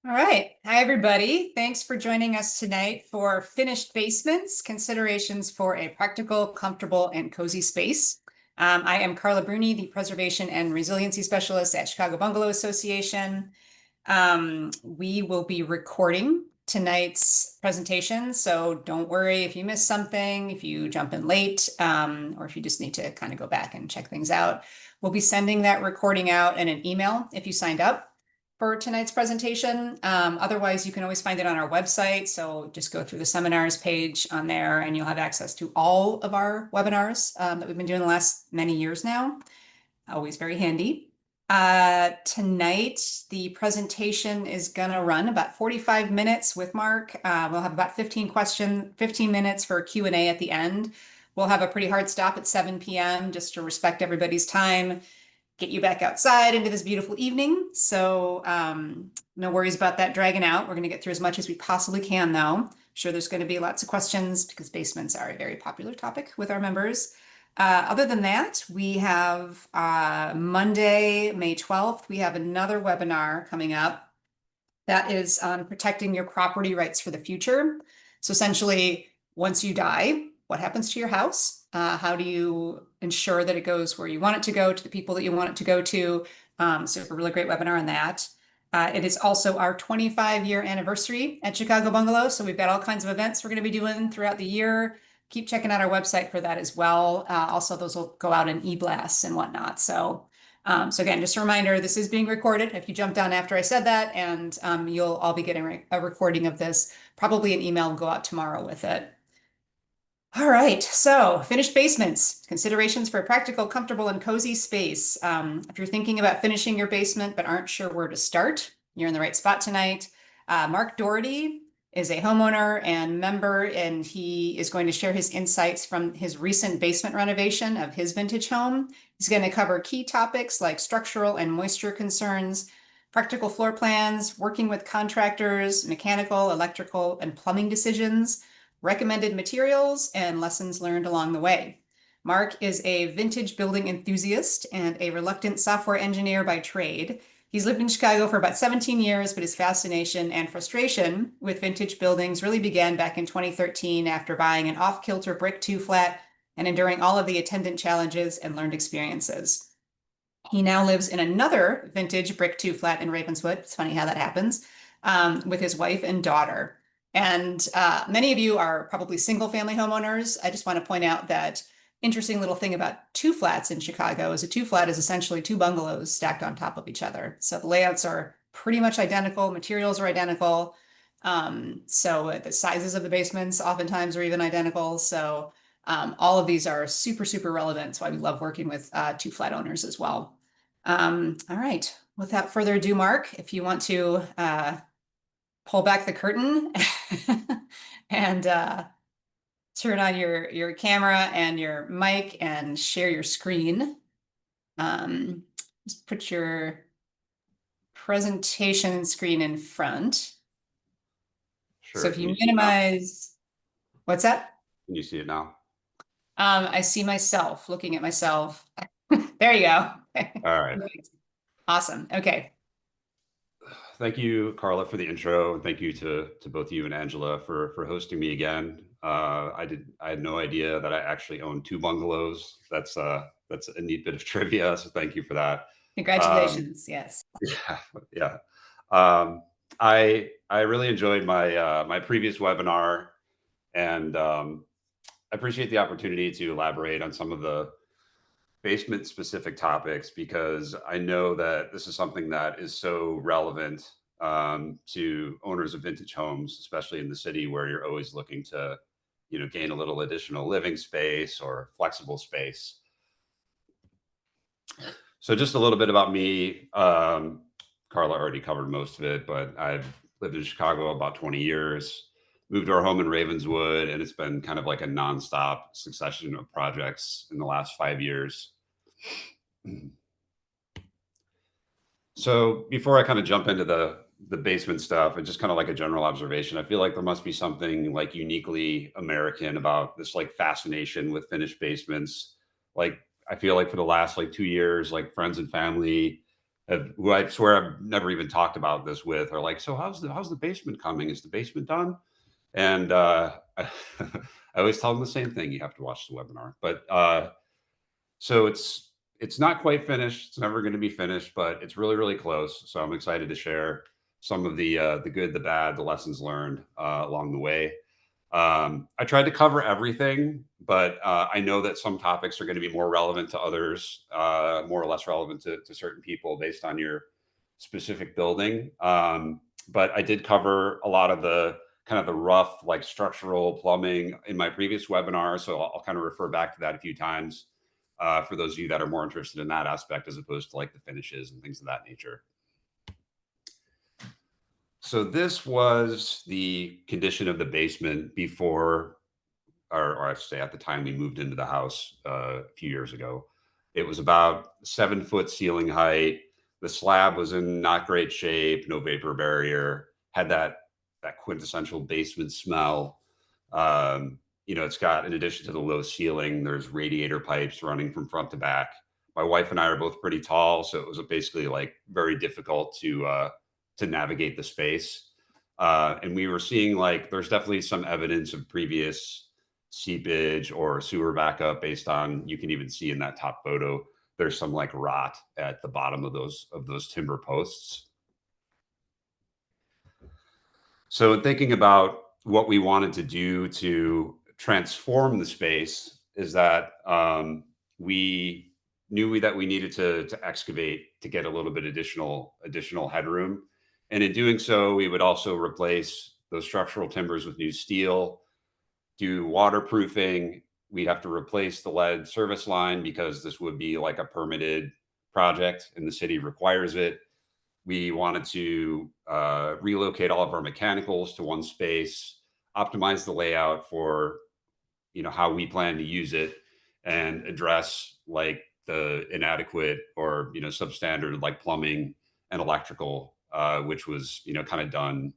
All right. Hi, everybody. Thanks for joining us tonight for Finished Basements, Considerations for a Practical, Comfortable, and Cozy Space. I am Carla Bruni, the Preservation and Resiliency Specialist at Chicago Bungalow Association. We will be recording tonight's presentation, so don't worry if you miss something, if you jump in late, or if you just need to kind of go back and check things out. We'll be sending that recording out in an email if you signed up for tonight's presentation. Otherwise, you can always find it on our website. So just go through the seminars page on there and you'll have access to all of our webinars that we've been doing the last many years now. Always very handy. Tonight, the presentation is going to run about 45 minutes with Mark. We'll have about 15 minutes for Q&A at the end. We'll have a pretty hard stop at 7 p.m. just to respect everybody's time, get you back outside into this beautiful evening. So no worries about that dragging out. We're going to get through as much as we possibly can, though. I'm sure there's going to be lots of questions because basements are a very popular topic with our members. Other than that, we have Monday, May 12th, we have another webinar coming up that is on protecting your property rights for the future. So essentially, once you die, what happens to your house? How do you ensure that it goes where you want it to go, to the people that you want it to go to? So a really great webinar on that. It is also our 25-year anniversary at Chicago Bungalow. So we've got all kinds of events we're going to be doing throughout the year. Keep checking out our website for that as well. Also, those will go out in e-blasts and whatnot. So again, just a reminder, this is being recorded if you jumped on after I said that, and you'll all be getting a recording of this. Probably an email will go out tomorrow with it. All right, so finished basements, considerations for a practical, comfortable, and cozy space. If you're thinking about finishing your basement but aren't sure where to start, you're in the right spot tonight. Mark Daugherty is a homeowner and member, and he is going to share his insights from his recent basement renovation of his vintage home. He's going to cover key topics like structural and moisture concerns, practical floor plans, working with contractors, mechanical, electrical, and plumbing decisions, recommended materials, and lessons learned along the way. Mark is a vintage building enthusiast and a reluctant software engineer by trade. He's lived in Chicago for about 17 years, but his fascination and frustration with vintage buildings really began back in 2013 after buying an off-kilter brick two-flat and enduring all of the attendant challenges and learned experiences. He now lives in another vintage brick two-flat in Ravenswood. It's funny how that happens, with his wife and daughter. And many of you are probably single-family homeowners. I just want to point out that interesting little thing about two flats in Chicago is a two flat is essentially two bungalows stacked on top of each other. So the layouts are pretty much identical, materials are identical. So the sizes of the basements oftentimes are even identical. So all of these are super, super relevant. That's why we love working with two flat owners as well. All right, without further ado, Mark, if you want to pull back the curtain and turn on your camera and your mic and share your screen. Just put your presentation screen in front. Sure. So if you minimize, what's that? Can you see it now? I see myself looking at myself. There you go. All right. Awesome. Okay. Thank you, Carla, for the intro, and thank you to both you and Angela for hosting me again. I had no idea that I actually own two bungalows. That's a neat bit of trivia. So thank you for that. Congratulations. Yes. Yeah. I really enjoyed my previous webinar, and I appreciate the opportunity to elaborate on some of the basement specific topics because I know that this is something that is so relevant to owners of vintage homes, especially in the city where you're always looking to, gain a little additional living space or flexible space. So just a little bit about me. Carla already covered most of it, but I've lived in Chicago about 20 years, moved to our home in Ravenswood, and it's been kind of like a nonstop succession of projects in the last 5 years. So before I kind of jump into the basement stuff, and just kind of like a general observation, I feel like there must be something like uniquely American about this like fascination with finished basements. Like I feel like for the last like 2 years, like friends and family who I swear I've never even talked about this with are like, so how's the basement coming? Is the basement done? And I always tell them the same thing. You have to watch the webinar. But so it's not quite finished. It's never going to be finished, but it's really, really close. So I'm excited to share some of the good, the bad, the lessons learned along the way. I tried to cover everything, but I know that some topics are going to be more relevant to others, more or less relevant to certain people based on your specific building. But I did cover a lot of the kind of the rough, like structural plumbing in my previous webinar. So I'll kind of refer back to that a few times for those of you that are more interested in that aspect as opposed to like the finishes and things of that nature. So this was the condition of the basement before, or I should say at the time we moved into the house a few years ago. It was about 7-foot ceiling height. The slab was in not great shape, no vapor barrier, had that quintessential basement smell. It's got, in addition to the low ceiling, there's radiator pipes running from front to back. My wife and I are both pretty tall, so it was basically like very difficult to navigate the space. And we were seeing like there's definitely some evidence of previous seepage or sewer backup based on, you can even see in that top photo, there's some like rot at the bottom of those timber posts. So in thinking about what we wanted to do to transform the space is that we knew that we needed to excavate to get a little bit additional headroom. And in doing so, we would also replace those structural timbers with new steel, do waterproofing. We'd have to replace the lead service line because this would be like a permitted project and the city requires it. We wanted to relocate all of our mechanicals to one space, optimize the layout for how we plan to use it, and address like the inadequate or substandard like plumbing and electrical, which was kind of done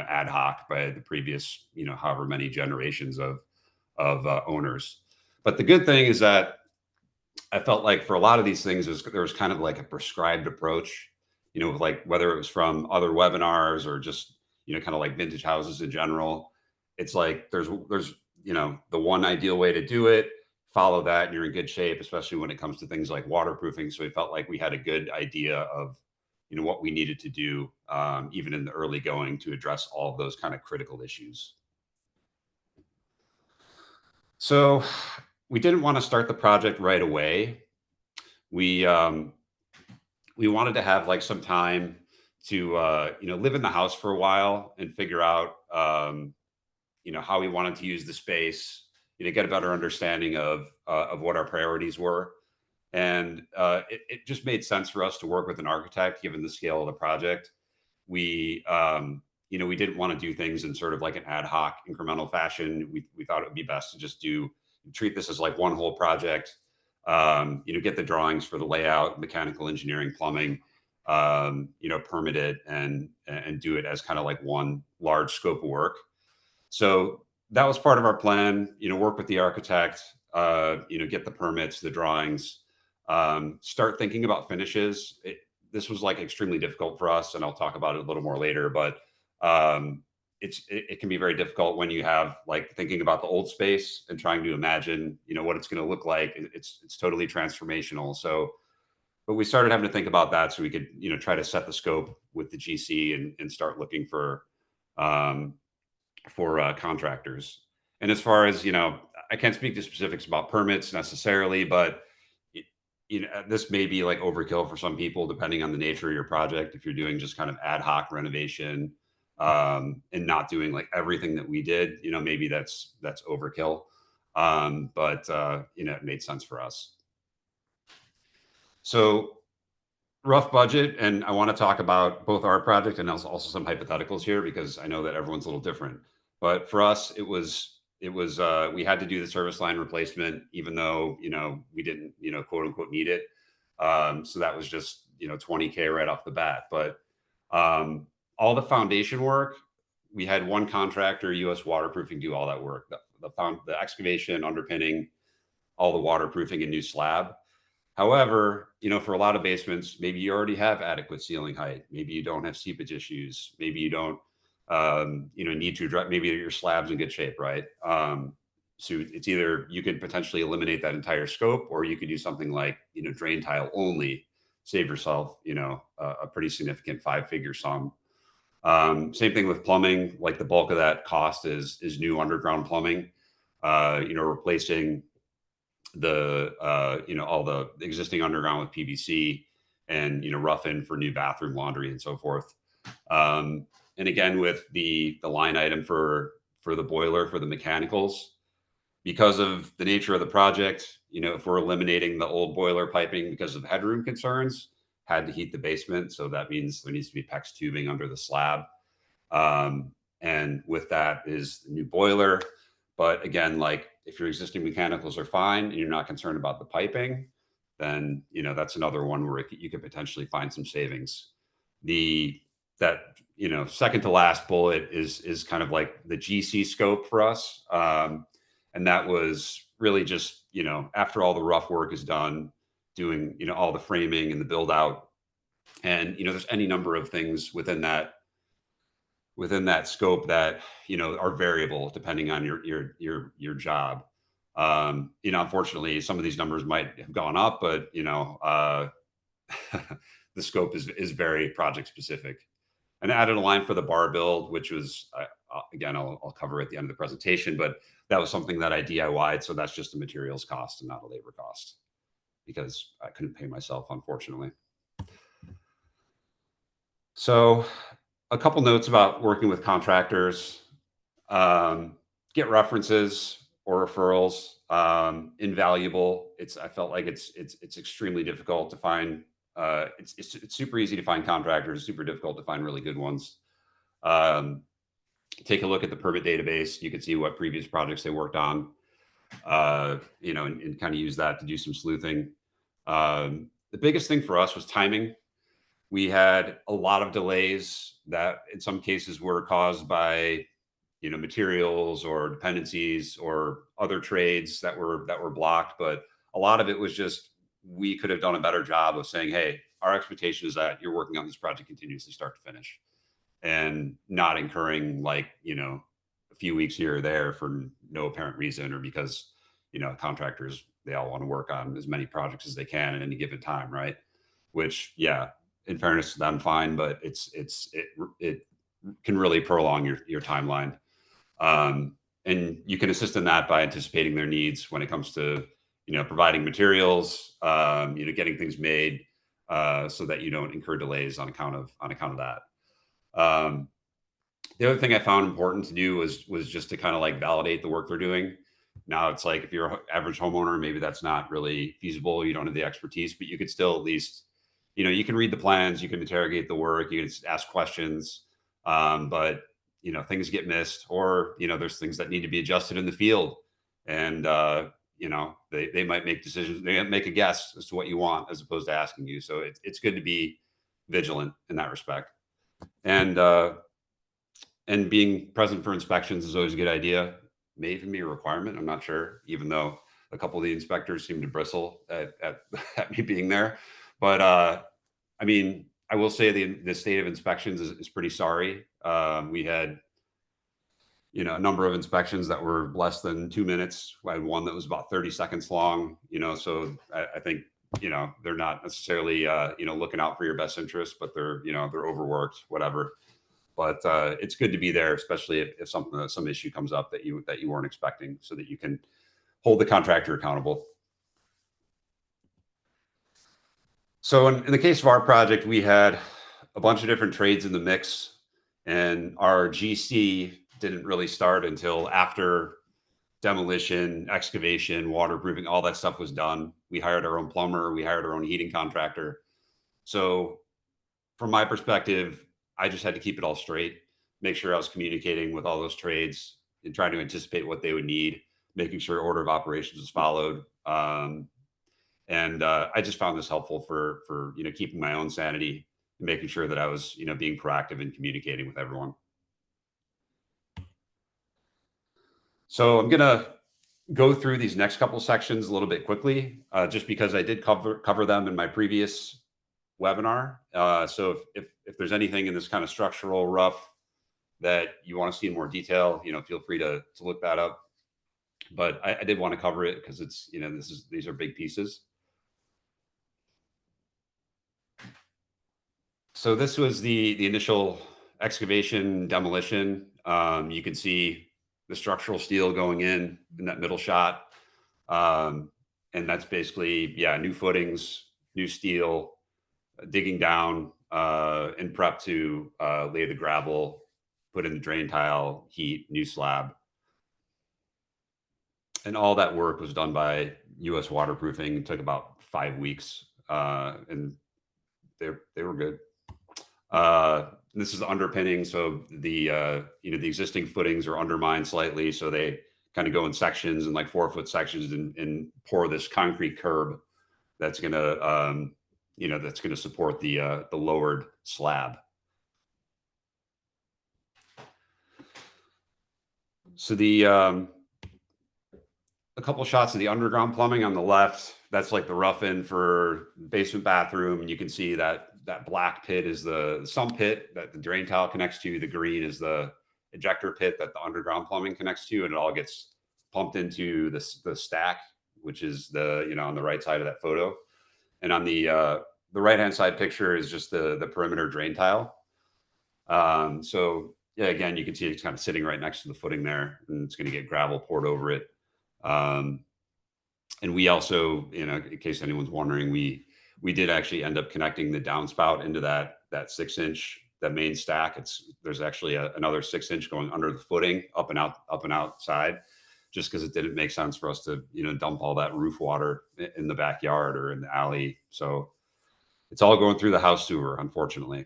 ad hoc by the previous however many generations of owners. But the good thing is that I felt like for a lot of these things, there was kind of like a prescribed approach, like whether it was from other webinars or just, kind of like vintage houses in general. It's like there's the one ideal way to do it, follow that and you're in good shape, especially when it comes to things like waterproofing. So we felt like we had a good idea of, what we needed to do, even in the early going, to address all of those kind of critical issues. So we didn't want to start the project right away. We wanted to have like some time to live in the house for a while and figure out how we wanted to use the space, get a better understanding of what our priorities were. And it just made sense for us to work with an architect given the scale of the project. We didn't want to do things in sort of like an ad hoc incremental fashion. We thought it would be best to just treat this as like one whole project. Get the drawings for the layout, mechanical engineering, plumbing, permit it and do it as kind of like one large scope of work. So that was part of our plan, work with the architect, get the permits, the drawings, start thinking about finishes. This was like extremely difficult for us, and I'll talk about it a little more later, but it can be very difficult when you have like thinking about the old space and trying to imagine, what it's going to look like. It's totally transformational. So, but we started having to think about that so we could, try to set the scope with the GC and start looking for contractors. And as far as, I can't speak to specifics about permits necessarily, but this may be like overkill for some people, depending on the nature of your project. If you're doing just kind of ad hoc renovation, and not doing like everything that we did, maybe that's overkill. But it made sense for us. So rough budget, and I want to talk about both our project and also some hypotheticals here because I know that everyone's a little different. But for us, it was we had to do the service line replacement, even though we didn't quote unquote need it. So that was just $20K right off the bat. But all the foundation work, we had one contractor, U.S. Waterproofing, do all that work. The excavation, underpinning, all the waterproofing, and new slab. However, for a lot of basements, maybe you already have adequate ceiling height. Maybe you don't have seepage issues. Maybe you don't, need to address. Maybe your slab's in good shape, right? So it's either you could potentially eliminate that entire scope, or you could do something like drain tile only, save yourself a pretty significant five-figure sum. Same thing with plumbing. Like the bulk of that cost is new underground plumbing. Replacing the all the existing underground with PVC, and rough in for new bathroom, laundry, and so forth. And again, with the line item for the boiler for the mechanicals, because of the nature of the project, if we're eliminating the old boiler piping because of headroom concerns, had to heat the basement, so that means there needs to be PEX tubing under the slab. And with that is the new boiler. But again, like if your existing mechanicals are fine and you're not concerned about the piping, then that's another one where you could potentially find some savings. That second to last bullet is kind of like the GC scope for us, and that was really just after all the rough work is done, doing all the framing and the build out, and there's any number of things within that scope that are variable depending on your job. Unfortunately, some of these numbers might have gone up, but the scope is very project specific. And added a line for the bar build, which was again I'll cover at the end of the presentation, but that was something that I DIY'd, so that's just a materials cost and not a labor cost, because I couldn't pay myself, unfortunately. So a couple notes about working with contractors. Get references or referrals. Invaluable. I felt like it's extremely difficult to find. It's super easy to find contractors, super difficult to find really good ones. Take a look at the permit database. You can see what previous projects they worked on, and kind of use that to do some sleuthing. The biggest thing for us was timing. We had a lot of delays that in some cases were caused by materials or dependencies or other trades that were blocked, but a lot of it was just we could have done a better job of saying, hey, our expectation is that you're working on this project continuously start to finish, and not incurring a few weeks here or there for no apparent reason, or because contractors, they all want to work on as many projects as they can at any given time, right? Which, yeah, in fairness to them, fine, but it can really prolong your timeline. And you can assist in that by anticipating their needs when it comes to providing materials, getting things made, so that you don't incur delays on account of that. The other thing I found important to do was just to kind of like validate the work they're doing. Now it's like if you're an average homeowner, maybe that's not really feasible. You don't have the expertise, but you could still at least you can read the plans, you can interrogate the work, you can ask questions, but things get missed, or there's things that need to be adjusted in the field, and they might make decisions, they might make a guess as to what you want as opposed to asking you. So it's good to be vigilant in that respect, and being present for inspections is always a good idea. May even be a requirement, I'm not sure, even though a couple of the inspectors seem to bristle at at me being there. But I mean, I will say the state of inspections is pretty sorry. We had a number of inspections that were less than 2 minutes. I had one that was about 30 seconds long. So I think they're not necessarily looking out for your best interest, but they're overworked, whatever. But it's good to be there, especially if some issue comes up that you weren't expecting, so that you can hold the contractor accountable. So in the case of our project, we had a bunch of different trades in the mix, and our GC didn't really start until after demolition, excavation, waterproofing, all that stuff was done. We hired our own plumber, we hired our own heating contractor. So from my perspective, I just had to keep it all straight, make sure I was communicating with all those trades and trying to anticipate what they would need, making sure order of operations was followed. And I just found this helpful for keeping my own sanity and making sure that I was being proactive and communicating with everyone. So I'm gonna go through these next couple sections a little bit quickly, just because I did cover them in my previous webinar. So if there's anything in this kind of structural rough that you want to see in more detail, feel free to look that up. But I did want to cover it because it's, these are big pieces. So this was the initial excavation demolition. You can see the structural steel going in that middle shot. And that's basically, new footings, new steel, digging down in prep to lay the gravel, put in the drain tile, heat, new slab. And all that work was done by US Waterproofing. It took about 5 weeks, and they were good. This is the underpinning. So the existing footings are undermined slightly. So they kind of go in sections and like 4-foot sections and pour this concrete curb that's going to support the lowered slab. So a couple shots of the underground plumbing on the left, that's like the rough in for basement bathroom. And you can see that black pit is the sump pit that the drain tile connects to. The green is the ejector pit that the underground plumbing connects to, and it all gets pumped into the stack, which is on the right side of that photo. And on the right-hand side picture is just the perimeter drain tile. So yeah, again, you can see it's kind of sitting right next to the footing there, and it's going to get gravel poured over it. And we also, in case anyone's wondering, we did actually end up connecting the downspout into that 6-inch, that main stack. There's actually another 6-inch going under the footing, up and outside, just because it didn't make sense for us to, dump all that roof water in the backyard or in the alley. So it's all going through the house sewer, unfortunately.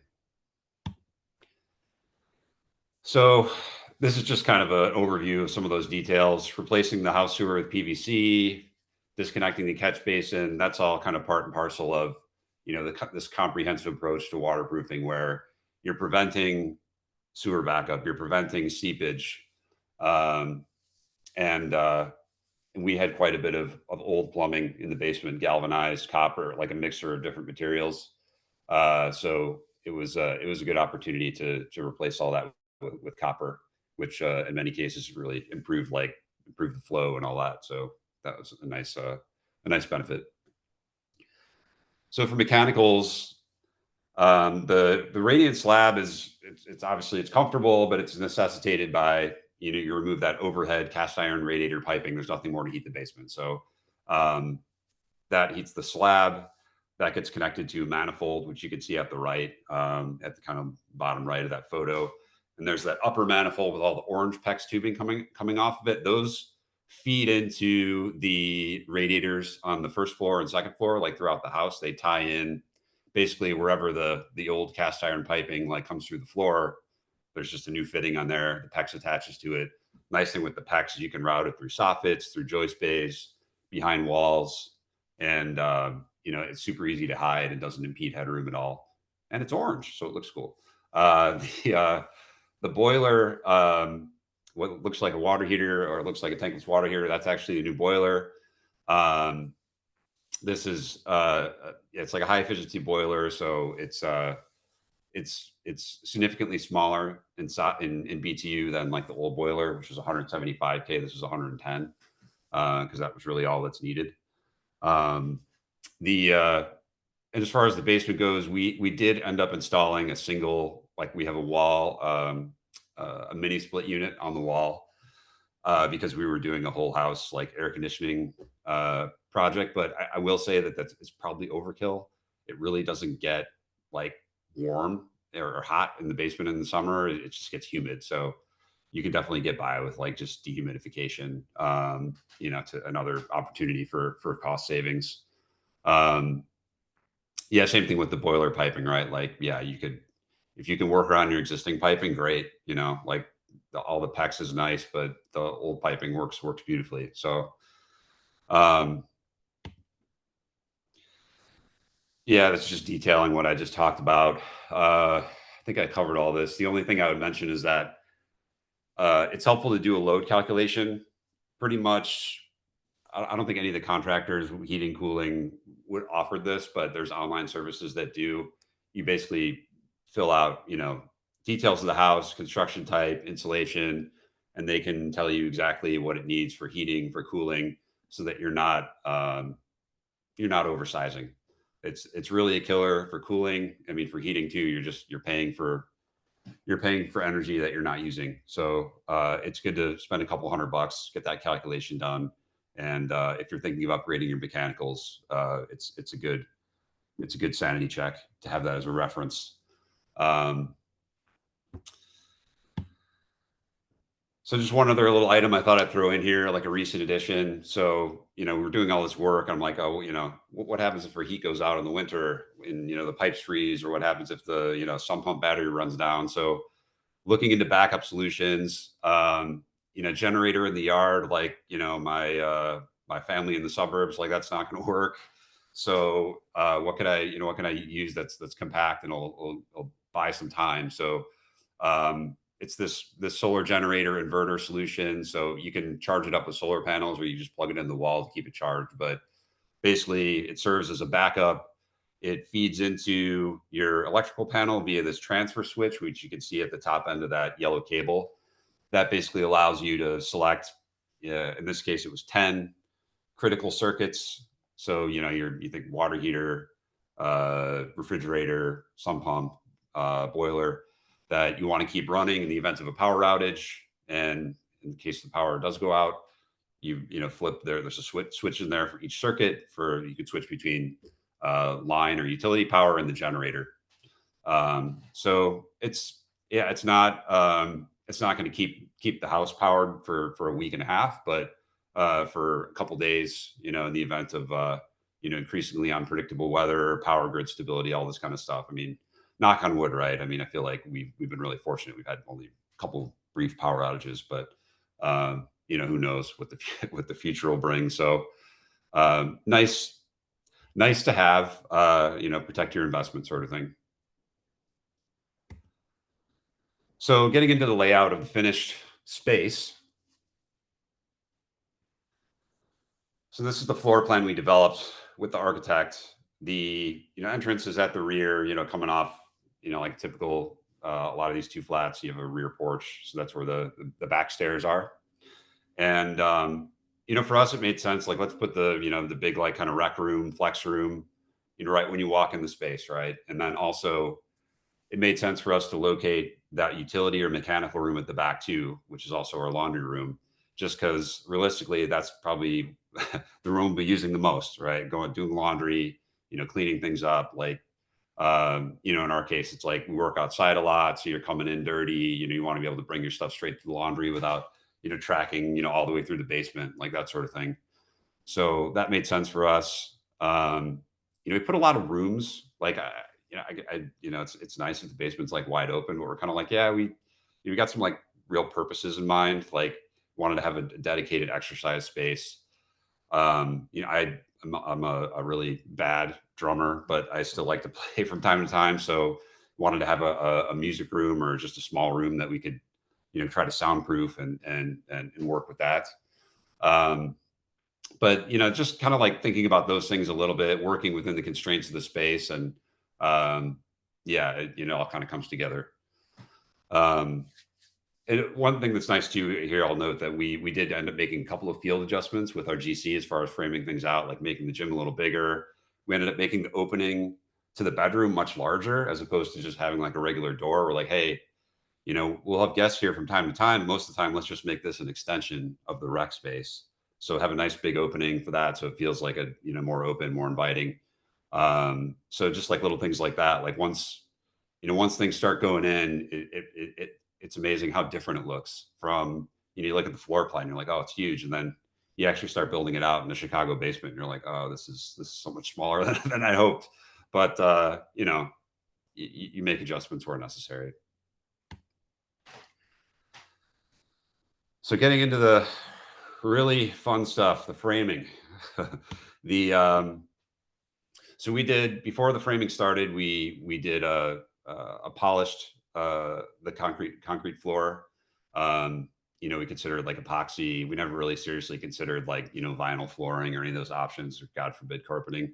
So this is just kind of an overview of some of those details. Replacing the house sewer with PVC, disconnecting the catch basin, that's all kind of part and parcel of, this comprehensive approach to waterproofing, where you're preventing sewer backup, you're preventing seepage. And we had quite a bit of old plumbing in the basement, galvanized copper, like a mixture of different materials. So it was a good opportunity to replace all that with copper, which in many cases really improved the flow and all that. So that was a nice benefit. So for mechanicals, the radiant slab it's obviously it's comfortable, but it's necessitated by, you remove that overhead cast iron radiator piping. There's nothing more to heat the basement. So that heats the slab. That gets connected to a manifold, which you can see at the right, at the kind of bottom right of that photo. And there's that upper manifold with all the orange PEX tubing coming off of it. Those feed into the radiators on the first floor and second floor, like throughout the house. They tie in basically wherever the old cast iron piping comes through the floor. There's just a new fitting on there. The PEX attaches to it. Nice thing with the PEX is you can route it through soffits, through joist bays, behind walls, and it's super easy to hide. It doesn't impede headroom at all, and it's orange, so it looks cool. The boiler, what looks like a water heater or looks like a tankless water heater, that's actually a new boiler. This is it's like a high efficiency boiler, so it's significantly smaller in BTU than like the old boiler, which was 175K. This is 110 because that was really all that's needed. And as far as the basement goes, we did end up installing a single, we have a wall, a mini split unit on the wall, because we were doing a whole house air conditioning project. But I will say that it's probably overkill. It really doesn't get warm or hot in the basement in the summer. It just gets humid. So you can definitely get by with just dehumidification, to another opportunity for cost savings. Yeah, same thing with the boiler piping, right? You could, if you can work around your existing piping, great. All the PEX is nice, but the old piping works beautifully. So, yeah, that's just detailing what I just talked about. I think I covered all this. The only thing I would mention is that it's helpful to do a load calculation. Pretty much I don't think any of the contractors, heating, cooling, would offer this, but there's online services that do. You basically fill out, details of the house, construction type, insulation, and they can tell you exactly what it needs for heating, for cooling, so that you're not oversizing. It's really a killer for cooling. I mean, for heating too, you're paying for energy that you're not using. So it's good to spend a couple $100, get that calculation done. And if you're thinking of upgrading your mechanicals, it's a good sanity check to have that as a reference. Um, So just one other little item I thought I'd throw in here, like a recent addition. So, we're doing all this work. I'm like, oh, what happens if our heat goes out in the winter and, the pipes freeze, or what happens if the, sump pump battery runs down? So looking into backup solutions, generator in the yard, like, my family in the suburbs, like that's not going to work. So what can I use that's compact and will buy some time? So it's this solar generator inverter solution. So you can charge it up with solar panels, or you just plug it in the wall to keep it charged. But basically, it serves as a backup. It feeds into your electrical panel via this transfer switch, which you can see at the top end of that yellow cable. That basically allows you to select, in this case, it was 10 critical circuits. So, you think water heater, refrigerator, sump pump, boiler, that you want to keep running in the event of a power outage. And in case the power does go out, flip there's a switch in there for each circuit. You could switch between line or utility power and the generator. So it's not going to keep the house powered for a week and a half, but for a couple days, in the event of increasingly unpredictable weather, power grid stability, all this kind of stuff. I mean, knock on wood, right? I mean, I feel like we've been really fortunate. We've had only a couple brief power outages, but who knows what the what the future will bring. So nice to have, protect your investment sort of thing. So getting into the layout of the finished space. So this is the floor plan we developed with the architect. The entrance is at the rear, coming off, like typical, a lot of these two flats, you have a rear porch. So that's where the back stairs are. And, for us, it made sense. Like, let's put the big, like kind of rec room, flex room, right when you walk in the space. Right. And then also it made sense for us to locate that utility or mechanical room at the back too, which is also our laundry room, just because realistically, that's probably the room we'll be using the most, right? Doing laundry, cleaning things up. Like, in our case, it's like we work outside a lot. So you're coming in dirty, you want to be able to bring your stuff straight to the laundry without, tracking, all the way through the basement, like that sort of thing. So that made sense for us. We put a lot of rooms, like, it's nice if the basement's like wide open, but we're kind of like, yeah, we got some like real purposes in mind. Like, wanted to have a dedicated exercise space. I'm a really bad drummer, but I still like to play from time to time. So wanted to have a music room or just a small room that we could, try to soundproof and work with that. But just kind of like thinking about those things a little bit, working within the constraints of the space, and all kind of comes together. And one thing that's nice too here, I'll note that we did end up making a couple of field adjustments with our GC as far as framing things out, like making the gym a little bigger. We ended up making the opening to the bedroom much larger, as opposed to just having like a regular door. We're like, hey, we'll have guests here from time to time. Most of the time, let's just make this an extension of the rec space. So have a nice big opening for that, so it feels like a more open, more inviting. So just like little things like that. Like once things start going in, it's amazing how different it looks from, you look at the floor plan, you're like, oh, it's huge. And then you actually start building it out in the Chicago basement. And you're like, oh, this is so much smaller than I hoped. But, you make adjustments where necessary. So getting into the really fun stuff, the framing. So we did, before the framing started, we did a polished the concrete floor. we considered like epoxy. We never really seriously considered like, vinyl flooring or any of those options, or God forbid carpeting.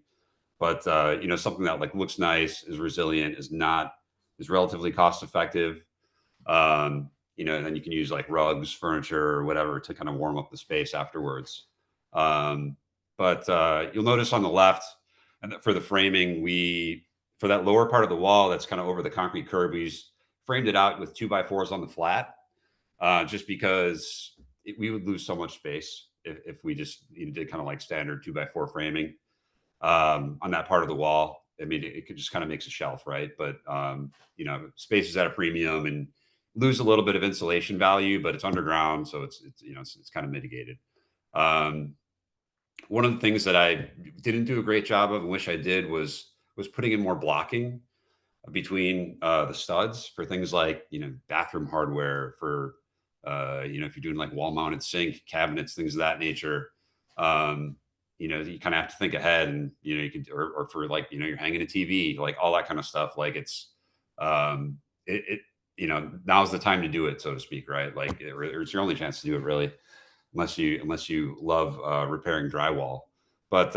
But something that like looks nice, is resilient, is relatively cost effective. And then you can use like rugs, furniture, or whatever to kind of warm up the space afterwards. Um, but you'll notice on the left, and for the framing, for that lower part of the wall that's kind of over the concrete curb, framed it out with 2x4s on the flat, just because we would lose so much space if we just did kind of like standard 2x4 framing on that part of the wall. I mean, it could just kind of makes a shelf, right? But space is at a premium and lose a little bit of insulation value, but it's underground, so it's kind of mitigated. Um, One of the things that I didn't do a great job of and wish I did was putting in more blocking between the studs for things like bathroom hardware, for if you're doing like wall mounted sink cabinets, things of that nature. um you kind of have to think ahead, and you can, or for like you're hanging a TV, like all that kind of stuff. Like um it now's the time to do it, so to speak, right? Like it's your only chance to do it, really, unless you love repairing drywall. But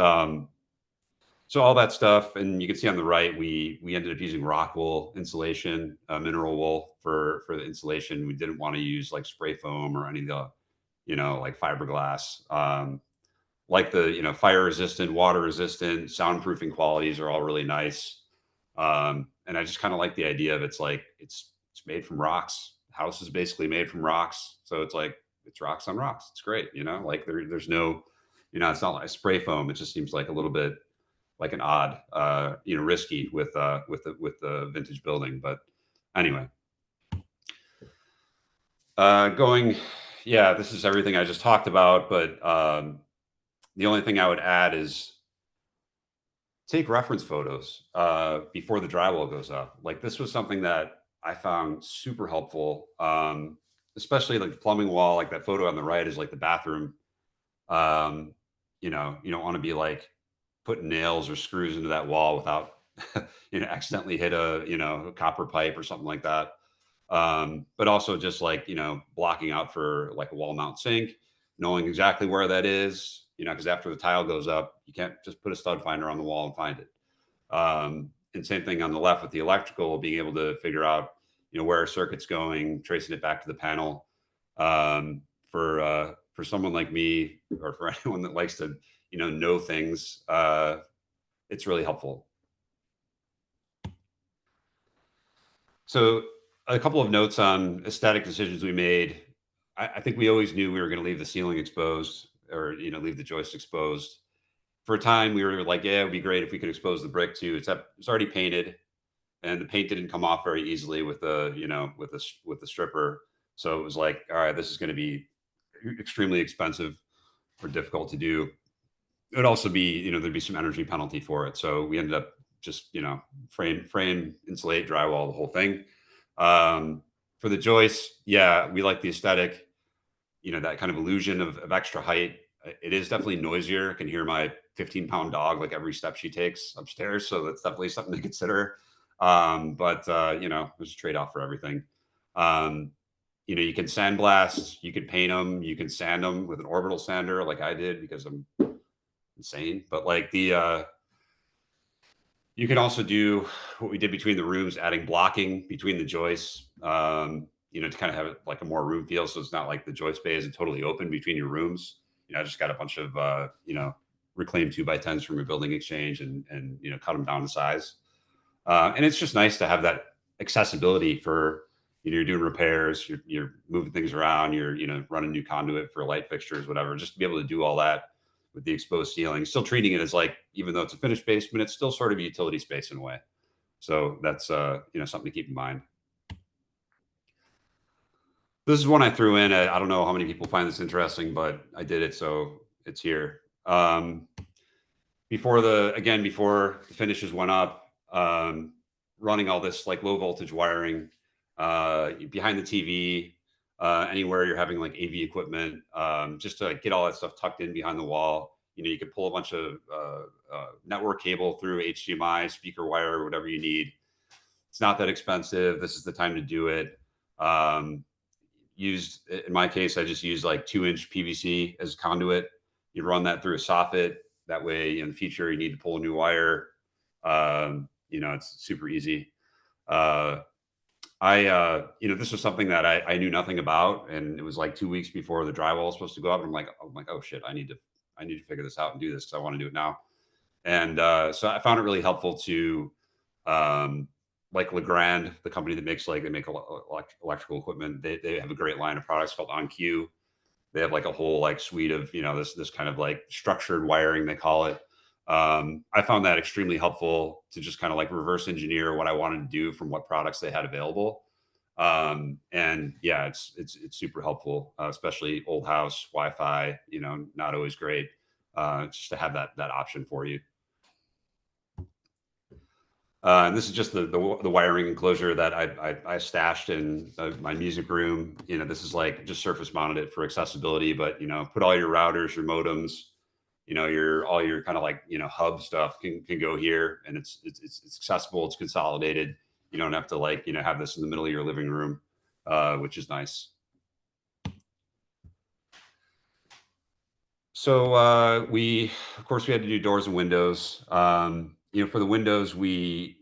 so all that stuff, and you can see on the right, we ended up using rock wool insulation, mineral wool for the insulation. We didn't want to use like spray foam or any of the, like fiberglass. Like the fire resistant, water resistant, soundproofing qualities are all really nice. And I just kind of like the idea of it's made from rocks. The house is basically made from rocks, so it's like it's rocks on rocks. It's great, like there's no, it's not like spray foam. It just seems like a little bit like an odd, risky with the vintage building. But anyway, going, yeah, this is everything I just talked about. But the only thing I would add is take reference photos before the drywall goes up. Like this was something that I found super helpful, especially like the plumbing wall. Like that photo on the right is like the bathroom. Um, you don't want to be like putting nails or screws into that wall without accidentally hit a copper pipe or something like that. But also just like blocking out for like a wall mount sink, knowing exactly where that is, because after the tile goes up, you can't just put a stud finder on the wall and find it. And same thing on the left with the electrical, being able to figure out where a circuit's going, tracing it back to the panel. For someone like me, or for anyone that likes to know things, it's really helpful. So a couple of notes on aesthetic decisions we made. I think we always knew we were going to leave the ceiling exposed, or leave the joist exposed. For a time, we were like, yeah, it would be great if we could expose the brick too. It's already painted, and the paint didn't come off very easily with the stripper. So it was like, all right, this is going to be extremely expensive or difficult to do. It would also be, there'd be some energy penalty for it. So we ended up just, frame, insulate, drywall, the whole thing. For the joists, yeah, we like the aesthetic, that kind of illusion of extra height. It is definitely noisier. I can hear my 15-pound dog like every step she takes upstairs. So that's definitely something to consider. But there's a trade-off for everything. You can sandblast, you could paint them, you can sand them with an orbital sander like I did because I'm insane. But like you can also do what we did between the rooms, adding blocking between the joists, to kind of have it like a more room feel. So it's not like the joist bay isn't totally open between your rooms. I just got a bunch of, reclaimed 2x10s from your building exchange, and cut them down to size. And it's just nice to have that accessibility for, you're doing repairs, you're moving things around, you're, running new conduit for light fixtures, whatever, just to be able to do all that with the exposed ceiling, still treating it as like, even though it's a finished basement, it's still sort of a utility space in a way. So that's, something to keep in mind. This is one I threw in. I don't know how many people find this interesting, but I did it, so it's here. Before the finishes went up, running all this like low voltage wiring behind the TV, anywhere you're having like AV equipment, just to get all that stuff tucked in behind the wall. You can pull a bunch of network cable through HDMI, speaker wire, whatever you need. It's not that expensive. This is the time to do it. used, in my case, I just used like 2-inch PVC as conduit. You run that through a soffit. That way, in the future, you need to pull a new wire. It's super easy. Uh, this was something that I knew nothing about, and it was like 2 weeks before the drywall was supposed to go up. And I'm like, oh shit, I need to figure this out and do this because I want to do it now. And so I found it really helpful to, um, like Legrand, the company that makes they make electrical equipment. They have a great line of products called On Q. They have like a whole like suite of this kind of like structured wiring, they call it. I found that extremely helpful to just kind of like reverse engineer what I wanted to do from what products they had available. And yeah, it's super helpful, especially old house Wi-Fi. Not always great, just to have that option for you. And this is just the wiring enclosure that I stashed in my music room. This is like just surface mounted it for accessibility, but put all your routers, your modems, your all your kind of like hub stuff can go here, and it's accessible, it's consolidated. You don't have to like have this in the middle of your living room, which is nice. So we of course we had to do doors and windows. For the windows we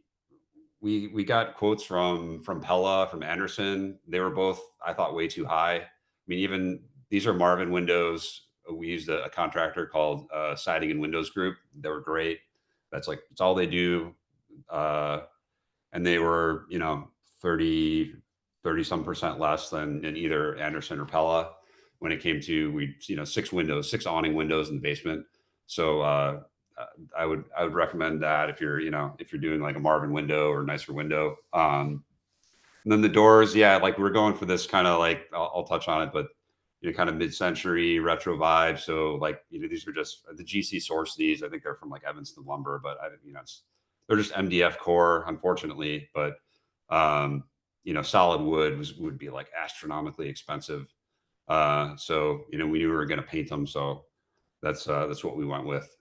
got quotes from Pella, from Anderson. They were both, I thought, way too high. I mean, even these are Marvin windows. We used a contractor called Siding and Windows Group. They were great. It's all they do. And they were 30 some percent less than in either Anderson or Pella when it came to, we 6 awning windows in the basement. So I would recommend that if you're doing like a Marvin window or a nicer window. And then the doors, yeah, like we're going for this kind of like, I'll touch on it, but kind of mid-century retro vibe. So like these are just the GC source. These, I think they're from like Evanston Lumber, but they're just MDF core, unfortunately. But solid wood would be like astronomically expensive. So we knew we were going to paint them, so that's what we went with.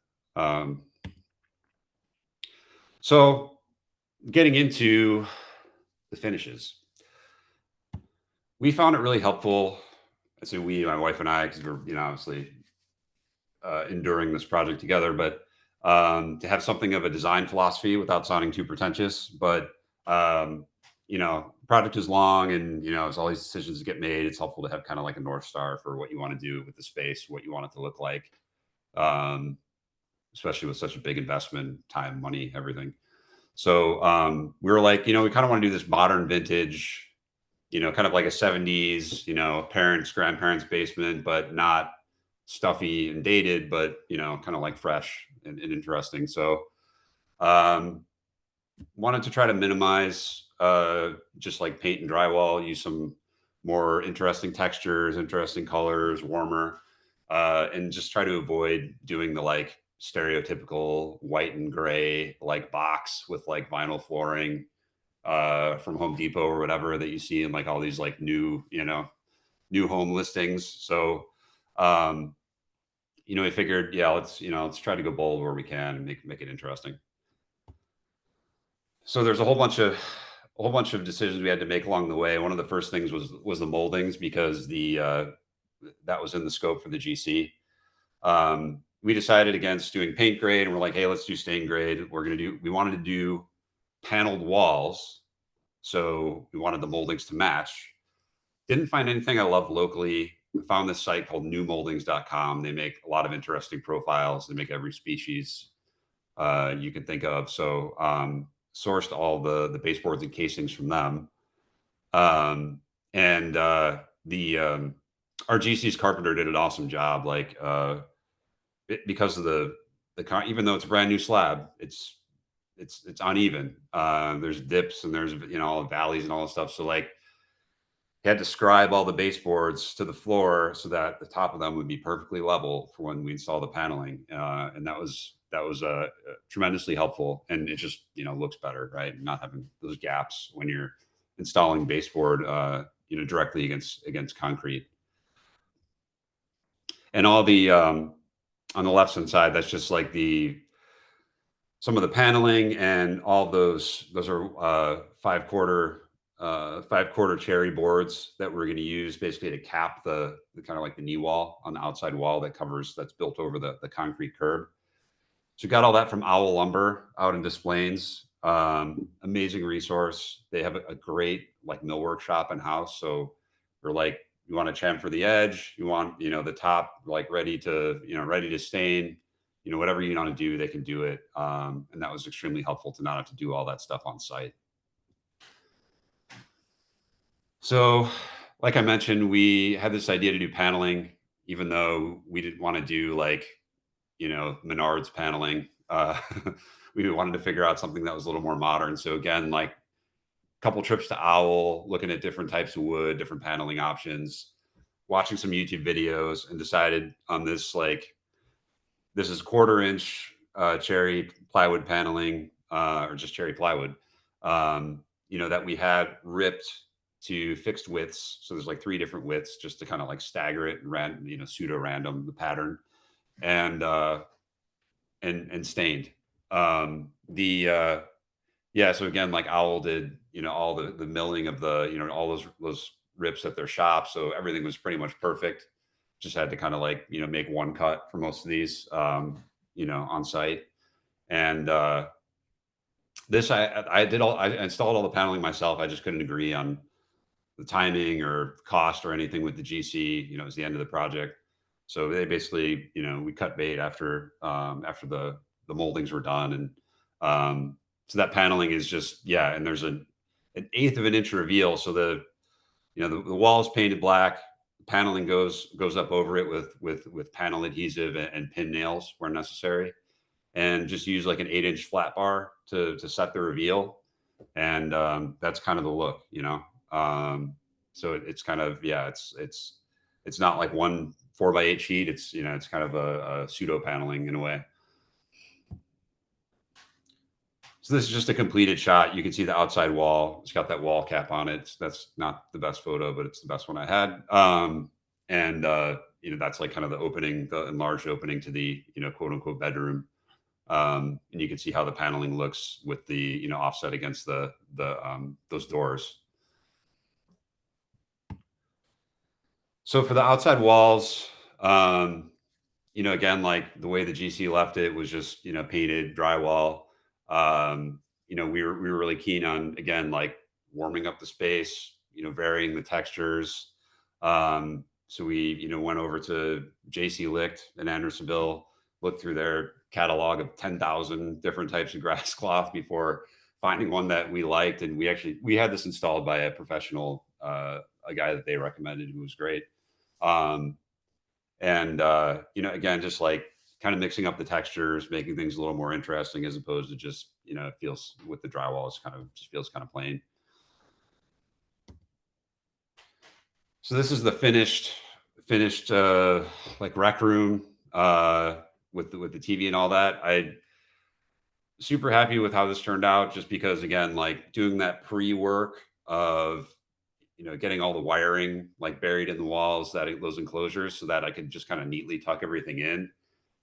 So getting into the finishes, we found it really helpful. I say we, my wife and I, because we're obviously enduring this project together, but to have something of a design philosophy without sounding too pretentious. But project is long, and it's all these decisions to get made. It's helpful to have kind of like a North Star for what you want to do with the space, what you want it to look like. Especially with such a big investment, time, money, everything. So we were like, we kind of want to do this modern vintage, kind of like a 70s, parents, grandparents' basement, but not stuffy and dated, but kind of like fresh and interesting. So wanted to try to minimize just like paint and drywall, use some more interesting textures, interesting colors, warmer, and just try to avoid doing the like stereotypical white and gray like box with like vinyl flooring from Home Depot or whatever that you see in like all these like new home listings. So we figured, yeah, let's try to go bold where we can and make it interesting. So there's a whole bunch of decisions we had to make along the way. One of the first things was the moldings, because that was in the scope for the GC. We decided against doing paint grade, and we're like, hey, let's do stain grade. We wanted to do paneled walls, so we wanted the moldings to match. Didn't find anything I love locally. I found this site called newmoldings.com. They make a lot of interesting profiles. They make every species you can think of. So sourced all the baseboards and casings from them. And our GC's carpenter did an awesome job. Like because of even though it's a brand new slab, it's uneven. There's dips and there's all the valleys and all the stuff. So like he had to scribe all the baseboards to the floor so that the top of them would be perfectly level for when we install the paneling. And that was tremendously helpful. And it just looks better, right? Not having those gaps when you're installing baseboard directly against concrete. And all the on the left hand side, that's just like some of the paneling, and all those are 5/4 5/4 cherry boards that we're going to use basically to cap the kind of like the knee wall on the outside wall that's built over the concrete curb. So we got all that from Owl Lumber out in Des Plaines. Amazing resource. They have a great like mill workshop in house. So we're like, you want to chamfer the edge, you want, the top like ready to stain, whatever you want to do, they can do it. And that was extremely helpful to not have to do all that stuff on site. So, like I mentioned, we had this idea to do paneling, even though we didn't want to do like, Menards paneling. We wanted to figure out something that was a little more modern. So again, like a couple trips to Owl, looking at different types of wood, different paneling options, watching some YouTube videos, and decided on this like this is 1/4 inch cherry plywood paneling, or just cherry plywood. That we had ripped to fixed widths. So there's like 3 different widths just to kind of like stagger it and pseudo random the pattern, and stained. The Yeah, so again, like Owl did, all the milling of all those rips at their shop. So everything was pretty much perfect. Just had to kind of like, make one cut for most of these, on site. And this I installed all the paneling myself. I just couldn't agree on the timing or cost or anything with the GC. It was the end of the project. So they basically, we cut bait after the moldings were done. And so that paneling is just, yeah. And there's an 1/8 of an inch reveal. So the wall is painted black. Paneling goes up over it with panel adhesive and pin nails where necessary, and just use like an 8-inch flat bar to set the reveal. And that's kind of the look. So it's kind of, yeah, it's not like one 4x8 sheet. It's kind of a pseudo paneling in a way. So this is just a completed shot. You can see the outside wall. It's got that wall cap on it. That's not the best photo, but it's the best one I had. And that's like kind of the enlarged opening to the, quote unquote bedroom. And you can see how the paneling looks with the, offset against those doors. So for the outside walls, again, like the way the GC left it was just, painted drywall. We were really keen on, again, like warming up the space, varying the textures. So we, went over to JC Licht in Andersonville, looked through their catalog of 10,000 different types of grass cloth before finding one that we liked. And we had this installed by a professional, a guy that they recommended, who was great. Again, just like kind of mixing up the textures, making things a little more interesting, as opposed to just, it feels with the drywall, just feels kind of plain. So this is the finished like rec room, with the TV and all that. I super happy with how this turned out, just because, again, like doing that pre-work of, getting all the wiring like buried in the walls, those enclosures, so that I could just kind of neatly tuck everything in.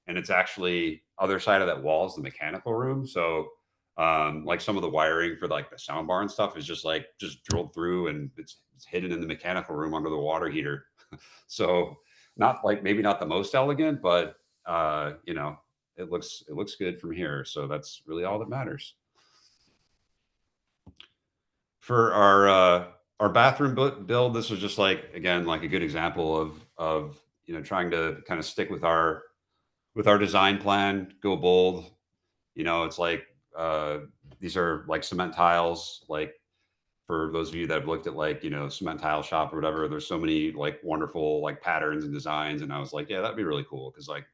And it's actually other side of that wall is the mechanical room. So like some of the wiring for like the sound bar and stuff is just drilled through, and it's hidden in the mechanical room under the water heater. So maybe not the most elegant, but it looks good from here. So that's really all that matters. For our bathroom build, this was just like, again, like a good example of trying to kind of stick with our design plan, go bold. It's like these are like cement tiles. Like for those of you that have looked at like cement tile shop or whatever, there's so many like wonderful like patterns and designs, and I was like, yeah, that'd be really cool, because like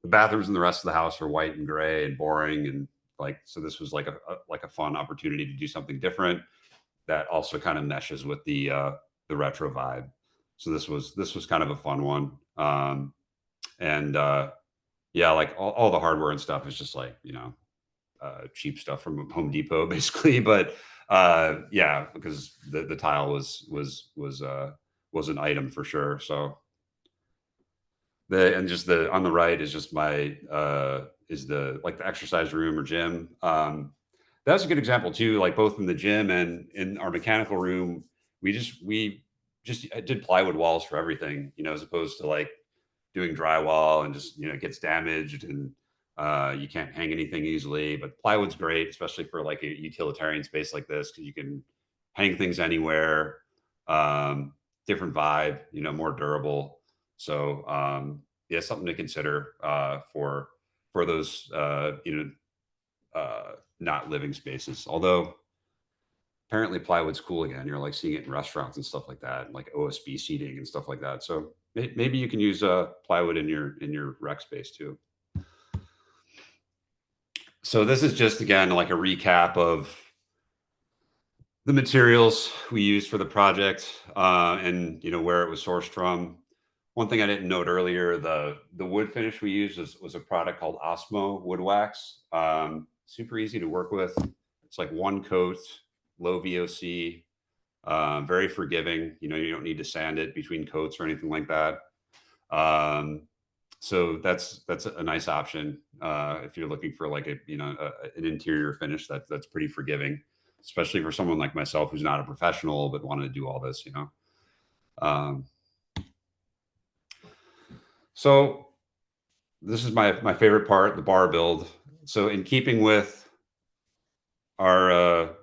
the bathrooms in the rest of the house are white and gray and boring, and like, so this was like a fun opportunity to do something different that also kind of meshes with the retro vibe. So this was kind of a fun one. And Yeah, like all the hardware and stuff is just like, cheap stuff from Home Depot basically. But yeah, because the tile was an item for sure. So just on the right is just my is the like the exercise room or gym. that's a good example too. Like both in the gym and in our mechanical room, we just did plywood walls for everything, as opposed to like doing drywall and just it gets damaged and you can't hang anything easily. But plywood's great, especially for like a utilitarian space like this, because you can hang things anywhere. Um, Different vibe, more durable. So yeah, something to consider for those not living spaces. Although apparently plywood's cool again. You're like seeing it in restaurants and stuff like that, and like OSB seating and stuff like that. So maybe you can use plywood in your rec space too. So this is just again like a recap of the materials we used for the project, and where it was sourced from. One thing I didn't note earlier, the wood finish we used was a product called Osmo Wood Wax. Super easy to work with. It's like one coat, low VOC, very forgiving. You don't need to sand it between coats or anything like that. Um, so that's a nice option if you're looking for like an interior finish that's pretty forgiving, especially for someone like myself who's not a professional but wanted to do all this. Um, so this is my favorite part, the bar build. So in keeping with our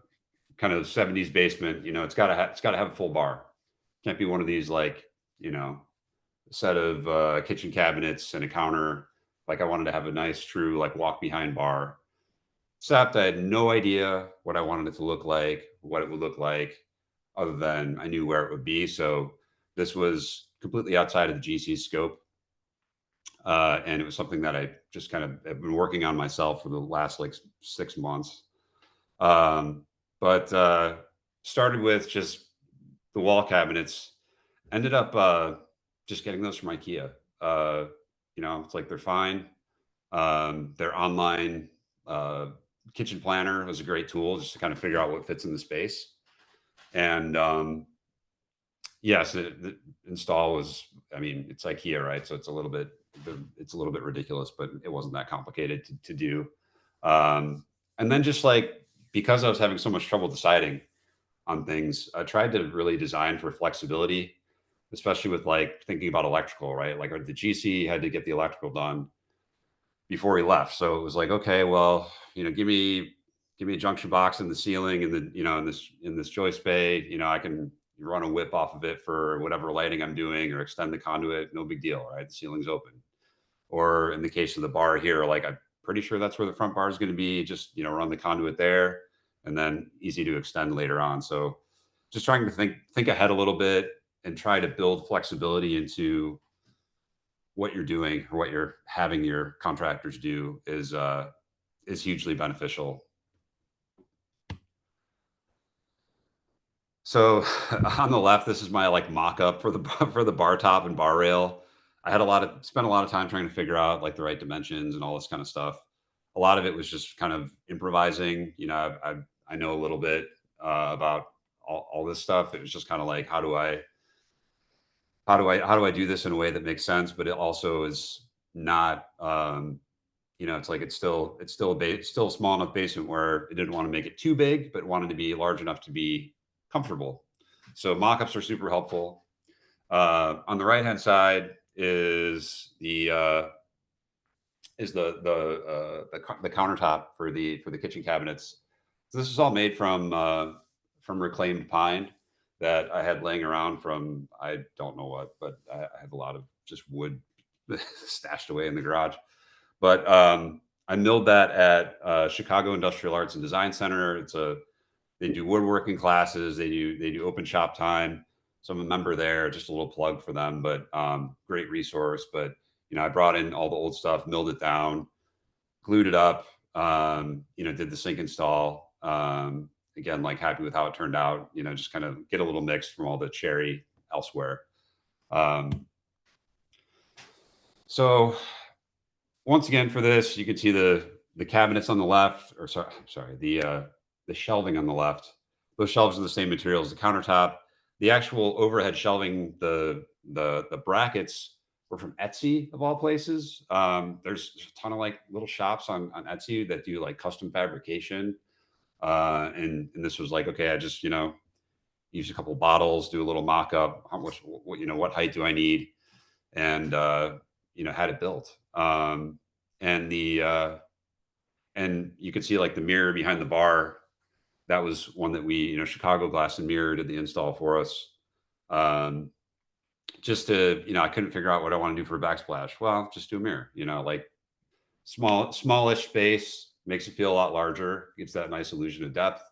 kind of 70s basement, it's got to have a full bar. Can't be one of these like set of kitchen cabinets and a counter. Like I wanted to have a nice, true like walk behind bar. Except I had no idea what I wanted it to look like, what it would look like, other than I knew where it would be. So this was completely outside of the GC scope. And it was something that I just kind of have been working on myself for the last like 6 months. But started with just the wall cabinets, ended up just getting those from IKEA. Uh, it's like they're fine. Their online kitchen planner was a great tool just to kind of figure out what fits in the space. And yes, the install was, I mean, it's IKEA, right? So it's a little bit ridiculous, but it wasn't that complicated to do. Um, and then just like because I was having so much trouble deciding on things, I tried to really design for flexibility, especially with like thinking about electrical, right? Like the GC had to get the electrical done before he left. So it was like, okay, well, give me a junction box in the ceiling and the, in this joist bay, I can run a whip off of it for whatever lighting I'm doing or extend the conduit. No big deal, right? The ceiling's open. Or in the case of the bar here, like I'm pretty sure that's where the front bar is going to be. Just, run the conduit there and then easy to extend later on. So just trying to think ahead a little bit and try to build flexibility into what you're doing or what you're having your contractors do is hugely beneficial. So on the left, this is my like mock-up for the for the bar top and bar rail. I had spent a lot of time trying to figure out like the right dimensions and all this kind of stuff. A lot of it was just kind of improvising. I know a little bit about all this stuff. It was just kind of like how do I do this in a way that makes sense, but it also is not it's like it's still a small enough basement where it didn't want to make it too big, but wanted to be large enough to be comfortable. So mock-ups are super helpful. On the right hand side is the countertop for the kitchen cabinets. So this is all made from reclaimed pine that I had laying around from I don't know what, but I have a lot of just wood stashed away in the garage. But I milled that at Chicago Industrial Arts and Design Center. They do woodworking classes. They do open shop time. So I'm a member there. Just a little plug for them, but great resource. But I brought in all the old stuff, milled it down, glued it up. Did the sink install. Again, like happy with how it turned out. Just kind of get a little mixed from all the cherry elsewhere. So once again, for this, you can see the cabinets on the left, or sorry, the shelving on the left. Those shelves are the same material as the countertop. The actual overhead shelving, the brackets were from Etsy of all places. There's a ton of like little shops on Etsy that do like custom fabrication. And this was like, okay, I just, use a couple bottles, do a little mock up. How much, what height do I need? And, had it built. And and you could see like the mirror behind the bar. That was one that we, Chicago Glass and Mirror did the install for us. Um, just to, I couldn't figure out what I want to do for a backsplash. Well, just do a mirror, like smallish space makes it feel a lot larger, gives that nice illusion of depth.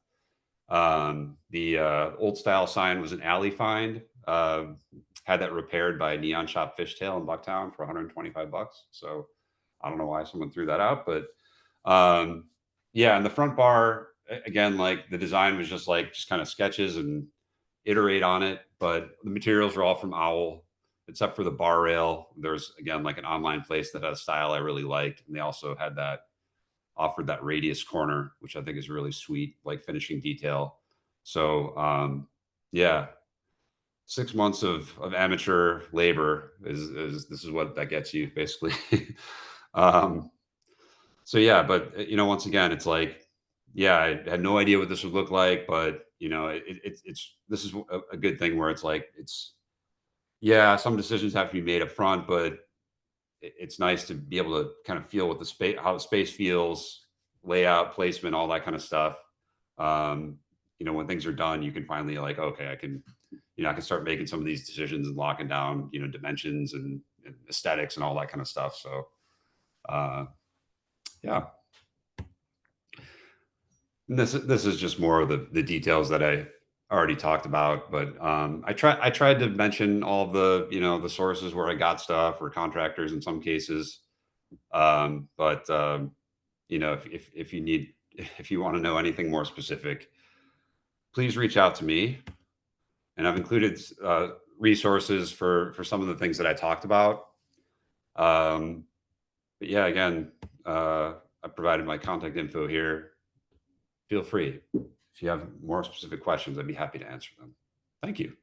The old style sign was an alley find. Had that repaired by Neon Shop Fishtail in Bucktown for 125 bucks. So I don't know why someone threw that out, but yeah, and the front bar again, like the design was just kind of sketches and iterate on it, but the materials are all from Owl, except for the bar rail. There's again like an online place that has a style I really like, and they also had that offered that radius corner, which I think is really sweet, like finishing detail. So yeah, 6 months of amateur labor is this is what that gets you basically. um, so yeah, but once again, it's like, yeah, I had no idea what this would look like, but it's this is a good thing where it's like yeah, some decisions have to be made up front, but it's nice to be able to kind of feel what the space, how the space feels, layout, placement, all that kind of stuff. Um, when things are done, you can finally like, okay, I can start making some of these decisions and locking down, dimensions and aesthetics and all that kind of stuff. So, uh, yeah, and this is just more of the details that I already talked about, but I tried to mention all of the the sources where I got stuff or contractors in some cases. But if you need if you want to know anything more specific, please reach out to me. And I've included resources for some of the things that I talked about. Um, but yeah, again, I provided my contact info here. Feel free. If you have more specific questions, I'd be happy to answer them. Thank you.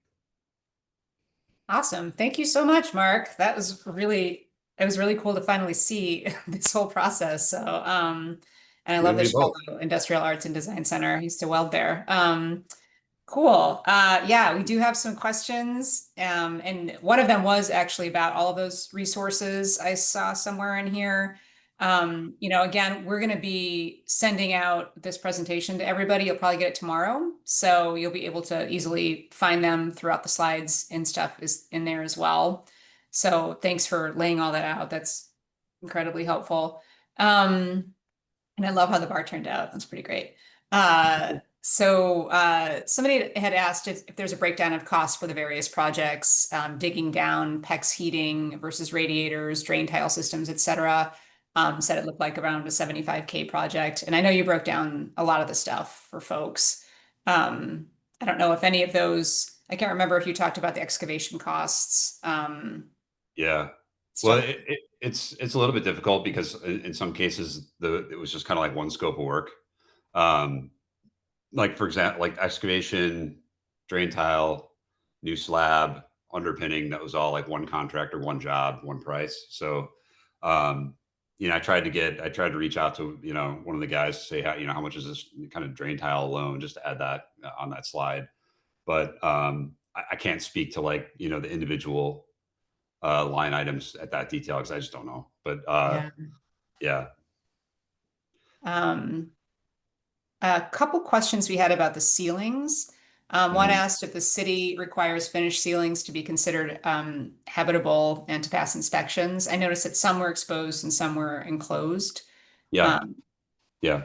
Awesome. Thank you so much, Mark. It was really cool to finally see this whole process. So, and I You love and the me both. Chicago Industrial Arts and Design Center. I used to weld there. Cool. Yeah, we do have some questions. And one of them was actually about all of those resources I saw somewhere in here. Again, we're going to be sending out this presentation to everybody. You'll probably get it tomorrow. So you'll be able to easily find them throughout the slides and stuff is in there as well. So thanks for laying all that out. That's incredibly helpful. And I love how the bar turned out. That's pretty great. Somebody had asked if there's a breakdown of costs for the various projects, digging down, PEX heating versus radiators, drain tile systems, et cetera. Said it looked like around a 75K project. And I know you broke down a lot of the stuff for folks. I don't know if any of those, I can't remember if you talked about the excavation costs, Yeah. Well, stuff. it's a little bit difficult because in some cases it was just kind of like one scope of work. Um, like for example, like excavation, drain tile, new slab, underpinning. That was all like one contractor, one job, one price. So, um, I tried to reach out to one of the guys to say how much is this kind of drain tile alone, just to add that on that slide. But I can't speak to like the individual line items at that detail because I just don't know. But Yeah. yeah, Um, A couple questions we had about the ceilings. One mhm. asked if the city requires finished ceilings to be considered habitable and to pass inspections. I noticed that some were exposed and some were enclosed. Yeah, Um, yeah.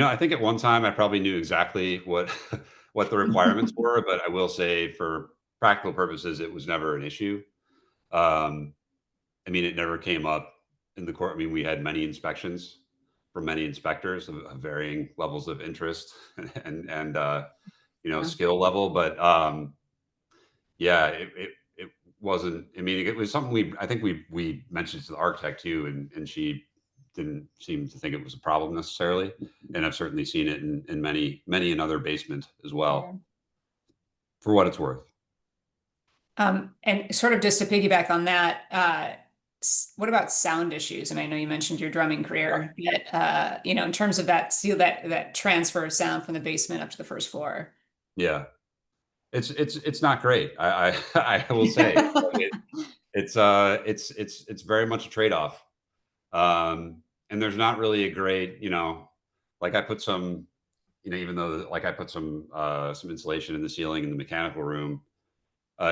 I think at one time I probably knew exactly what what the requirements were, but I will say for practical purposes, it was never an issue. Um, I mean, it never came up in the court. I mean, we had many inspections from many inspectors of varying levels of interest and yeah. skill level, but yeah, it wasn't. I mean, it was something I think we mentioned to the architect too, and she didn't seem to think it was a problem necessarily. And I've certainly seen it in many another basement as Yeah. well, for what it's worth. And sort of just to piggyback on that, what about sound issues? And I know you mentioned your drumming career, but in terms of that transfer of sound from the basement up to the first floor. Yeah. It's not great. I will say it's very much a trade-off. And there's not really a great, like I put some, even though like I put some insulation in the ceiling in the mechanical room,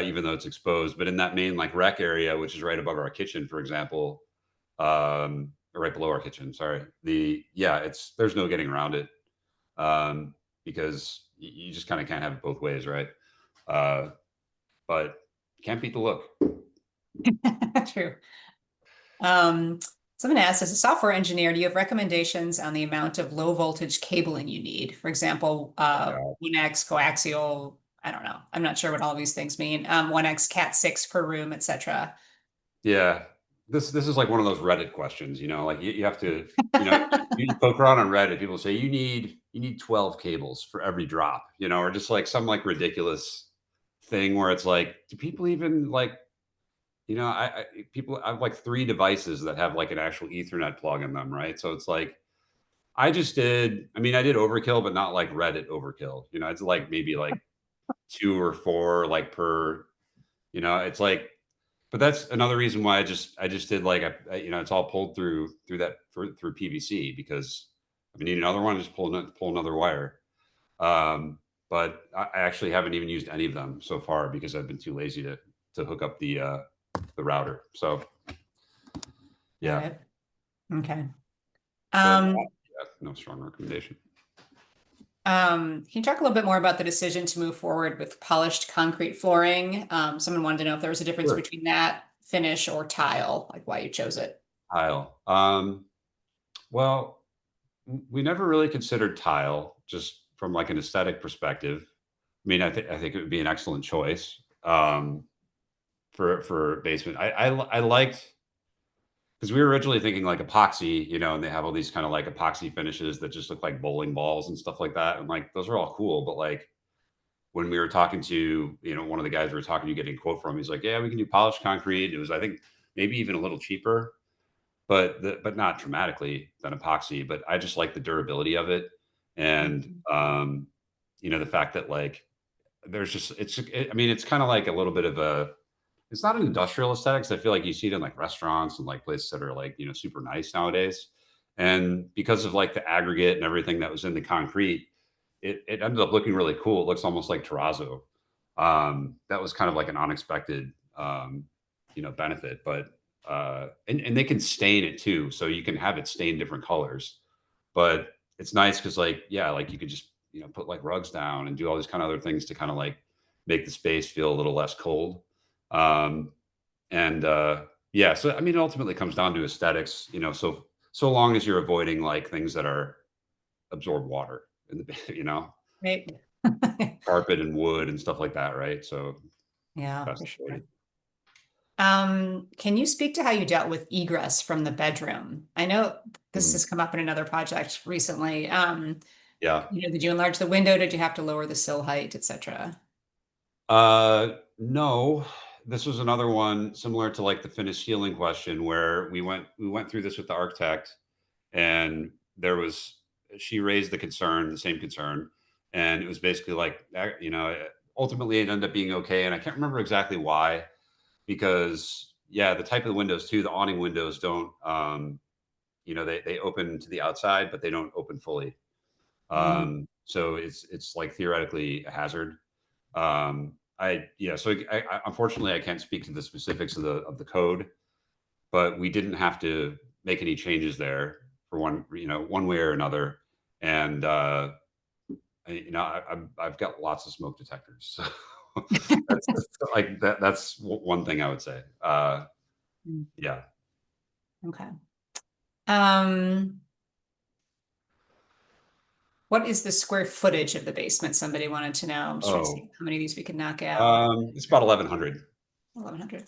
even though it's exposed. But in that main like rec area, which is right above our kitchen, for example, or right below our kitchen, sorry. It's there's no getting around it. Because you just kind of can't have it both ways, right? Uh, but can't beat the look. True. Um, Someone asked, as a software engineer, do you have recommendations on the amount of low voltage cabling you need? For example, Yeah. 1X coaxial, I don't know. I'm not sure what all these things mean. 1X Cat 6 per room, etc. Yeah. This is like one of those Reddit questions, like you have to, you know, you poke around on Reddit, people say you need 12 cables for every drop, or just like some like ridiculous thing where it's like, do people even like, I have like 3 devices that have like an actual Ethernet plug in them, right? So it's like I did overkill, but not like Reddit overkill. It's like maybe like 2 or 4 like per, it's like, but that's another reason why I just did like it's all pulled through PVC because if you need another one, just pull another wire. Um, but I actually haven't even used any of them so far because I've been too lazy to hook up the router. So Got yeah, it. Okay. but Um, yeah, no strong recommendation. can you talk a little bit more about the decision to move forward with polished concrete flooring? Someone wanted to know if there was a difference Sure. between that finish or tile, like why you chose it. Tile. Well, we never really considered tile just from like an aesthetic perspective. I mean, I think it would be an excellent choice for basement. I liked because we were originally thinking like epoxy, and they have all these kind of like epoxy finishes that just look like bowling balls and stuff like that. And like those are all cool, but like when we were talking to one of the guys we were talking to getting a quote from, he's like, yeah, we can do polished concrete. It was I think maybe even a little cheaper, but not dramatically than epoxy. But I just like the durability of it, and Mhm. the fact that like there's just I mean, it's kind of like a little bit of a. It's not an industrial aesthetics. I feel like you see it in like restaurants and like places that are like super nice nowadays, and because of like the aggregate and everything that was in the concrete, it ended up looking really cool. It looks almost like terrazzo. That was kind of like an unexpected benefit, but and they can stain it too, so you can have it stain different colors. But it's nice because like yeah, like you could just put like rugs down and do all these kind of other things to kind of like make the space feel a little less cold. Um, and yeah, so I mean, it ultimately comes down to aesthetics. So long as you're avoiding like things that are absorb water in the Right. carpet and wood and stuff like that, right? So Yeah, best for sure. avoided. Can you speak to how you dealt with egress from the bedroom? I know this Mm. has come up in another project recently. Yeah. Did you enlarge the window? Did you have to lower the sill height, etc.? No, this was another one similar to like the finished ceiling question where we went through this with the architect, and she raised the same concern, and it was basically like ultimately it ended up being okay, and I can't remember exactly why because yeah, the type of the windows too, the awning windows don't they open to the outside but they don't open fully. Mm. So it's like theoretically a hazard. So unfortunately I can't speak to the specifics of the code, but we didn't have to make any changes there for one way or another. And I've got lots of smoke detectors, so that's like that's one thing I would say. Mm. Yeah. Okay. Um, what is the square footage of the basement? Somebody wanted to know. I'm just trying to Oh, see how many of these we can knock out. it's about 1100. 1,100.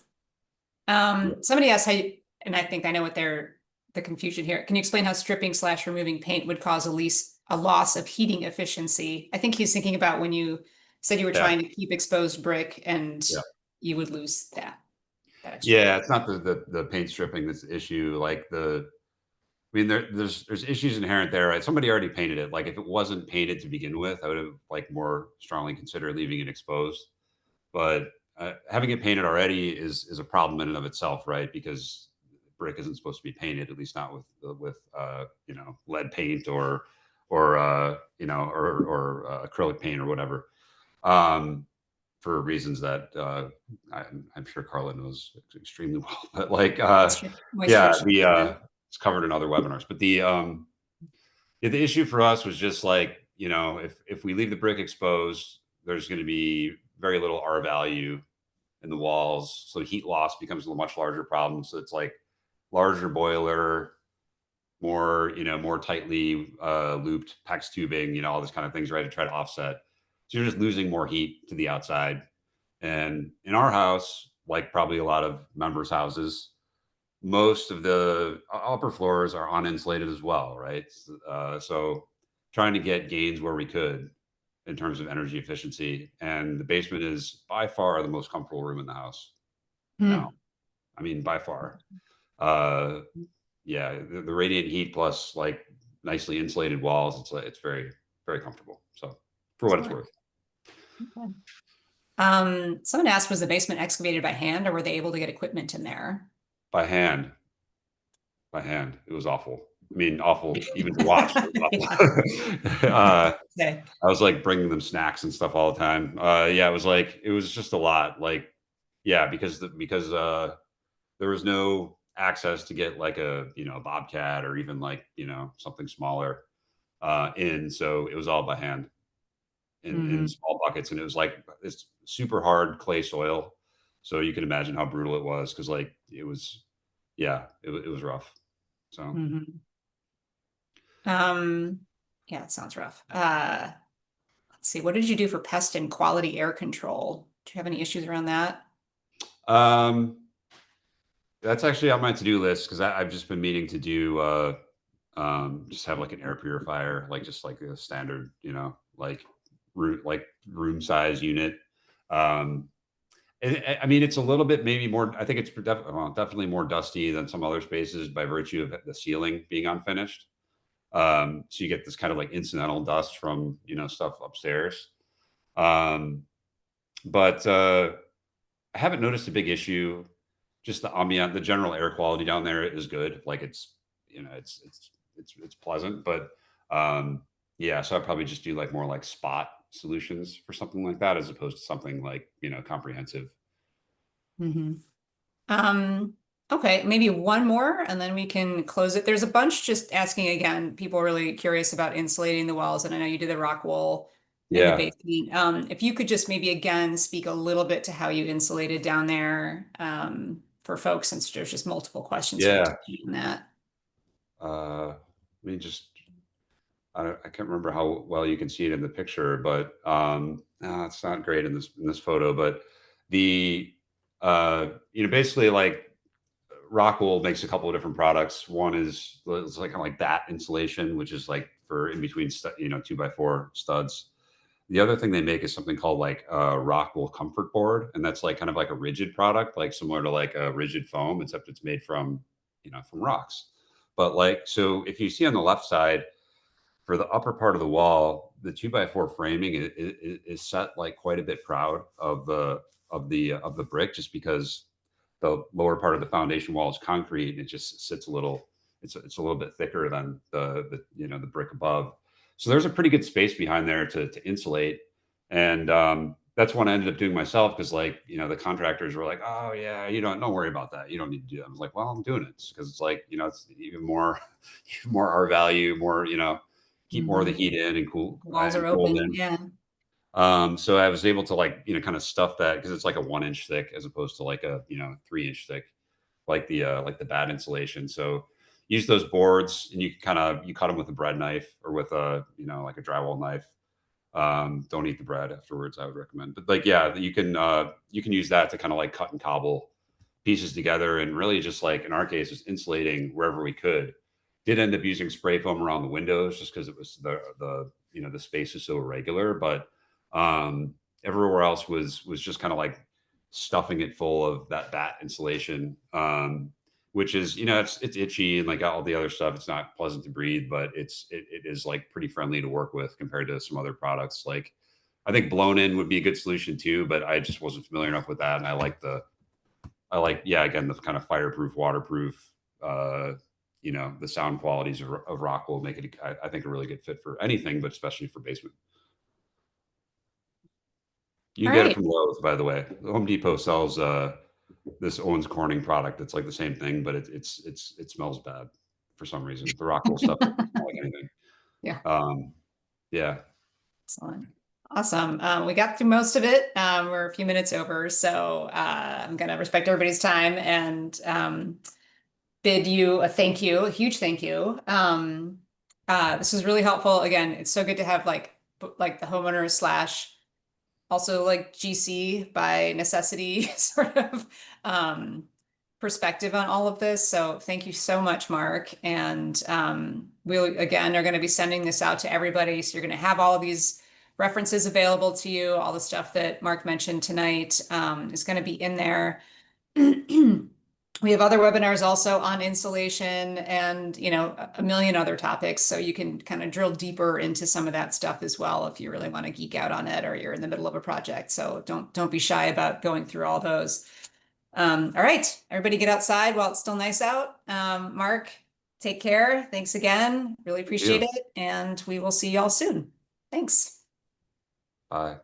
Yeah. Somebody asked how you, and I think I know what the confusion here. Can you explain how stripping slash removing paint would cause a loss of heating efficiency? I think he's thinking about when you said you were Yeah. trying to keep exposed brick and Yeah. you would lose that. that extra Yeah, layer. it's not the paint stripping that's the issue. Like I mean, there's issues inherent there, right? Somebody already painted it. Like if it wasn't painted to begin with, I would have like more strongly considered leaving it exposed. But having it painted already is a problem in and of itself, right? Because brick isn't supposed to be painted, at least not with lead paint or acrylic paint or whatever. Um, for reasons that I'm sure Carla knows extremely well. But like, Moisture yeah, issues, yeah. it's covered in other webinars. But the issue for us was just like, if we leave the brick exposed, there's going to be very little R value in the walls, so heat loss becomes a much larger problem. So it's like larger boiler, more tightly looped PEX tubing, all these kind of things, right, to try to offset. So you're just losing more heat to the outside. And in our house, like probably a lot of members' houses, most of the upper floors are uninsulated as well, right? So trying to get gains where we could in terms of energy efficiency. And the basement is by far the most comfortable room in the house. No, Hmm. I mean, by far. Uh, yeah, the radiant heat plus like nicely insulated walls, it's very, very comfortable. So for what it's Excellent. worth. Okay. Someone asked, was the basement excavated by hand or were they able to get equipment in there? By hand. By hand. It was awful. I mean, awful even to watch. It was Yeah. awful. Okay. I was like bringing them snacks and stuff all the time. Yeah, it was just a lot. Like, yeah, because there was no access to get like a bobcat or even like something smaller in. So it was all by hand in Mhm. small buckets, and it was like it's super hard clay soil. So you can imagine how brutal it was because like it was, yeah, it was rough. So. Mhm. Um, yeah, it sounds rough. Let's see. What did you do for pest and quality air control? Do you have any issues around that? Um, that's actually on my to-do list because I've just been meaning to do just have like an air purifier, like just like a standard, room size unit. Um, I mean, it's a little bit maybe more. I think it's definitely more dusty than some other spaces by virtue of the ceiling being unfinished. So you get this kind of like incidental dust from stuff upstairs. Um, but I haven't noticed a big issue. Just the ambient, the general air quality down there is good. Like it's, it's pleasant. But yeah, so I probably just do like more like spot solutions for something like that, as opposed to something like comprehensive. Mhm. Um, okay, maybe one more and then we can close it. There's a bunch just asking again, people are really curious about insulating the walls, and I know you did the rock wool in the Yeah, basement. If you could just maybe again speak a little bit to how you insulated down there, for folks, since there's just multiple questions for you yeah. to on that. Let me just. I can't remember how well you can see it in the picture, but no, it's not great in this photo. But the basically like Rockwool makes a couple of different products. One is it's like kind of like bat insulation, which is like for in between 2x4 studs. The other thing they make is something called like a Rockwool comfort board, and that's like kind of like a rigid product, like similar to like a rigid foam, except it's made from rocks. But like so, if you see on the left side for the upper part of the wall, the 2x4 framing is set like quite a bit proud of the brick, just because the lower part of the foundation wall is concrete and it just sits a little. It's a little bit thicker than the brick above. So there's a pretty good space behind there to insulate, and that's what I ended up doing myself because the contractors were like, oh yeah, don't worry about that, you don't need to do that. I was like, well, I'm doing it because it's like it's even more more R value, more keep more of the Mhm. heat in and cool Walls are and cool open, in. yeah. So I was able to kind of stuff that because it's like a 1 inch thick as opposed to like a 3 inch thick, like the bad insulation. So use those boards and you cut them with a bread knife or with a like a drywall knife. Don't eat the bread afterwards, I would recommend. But like yeah, you can use that to kind of like cut and cobble pieces together and really just like in our case, just insulating wherever we could. Did end up using spray foam around the windows just because it was the space is so irregular, but everywhere else was just kind of like stuffing it full of that batt insulation, which is, it's itchy and like all the other stuff. It's not pleasant to breathe, but it is like pretty friendly to work with compared to some other products. Like I think blown in would be a good solution too, but I just wasn't familiar enough with that. And yeah, again, the kind of fireproof, waterproof, the sound qualities of rock will make it, I think, a really good fit for anything, but especially for basement. You All can get it right. from Lowe's, by the way. Home Depot sells this Owens Corning product. It's like the same thing, but it smells bad for some reason. The rock wool stuff doesn't smell like anything. Yeah. Yeah. Excellent. Awesome. We got through most of it. We're a few minutes over, so I'm going to respect everybody's time and bid you a thank you, a huge thank you. This was really helpful. Again, it's so good to have like the homeowner slash also like GC by necessity sort of perspective on all of this. So thank you so much, Mark. And we again are going to be sending this out to everybody. So you're going to have all of these references available to you. All the stuff that Mark mentioned tonight is going to be in there. We have other webinars also on insulation and, a million other topics. So you can kind of drill deeper into some of that stuff as well if you really want to geek out on it or you're in the middle of a project. So don't be shy about going through all those. All right, everybody get outside while it's still nice out. Mark, take care. Thanks again. Really Thank appreciate you. it. And we will see y'all soon. Thanks. Bye.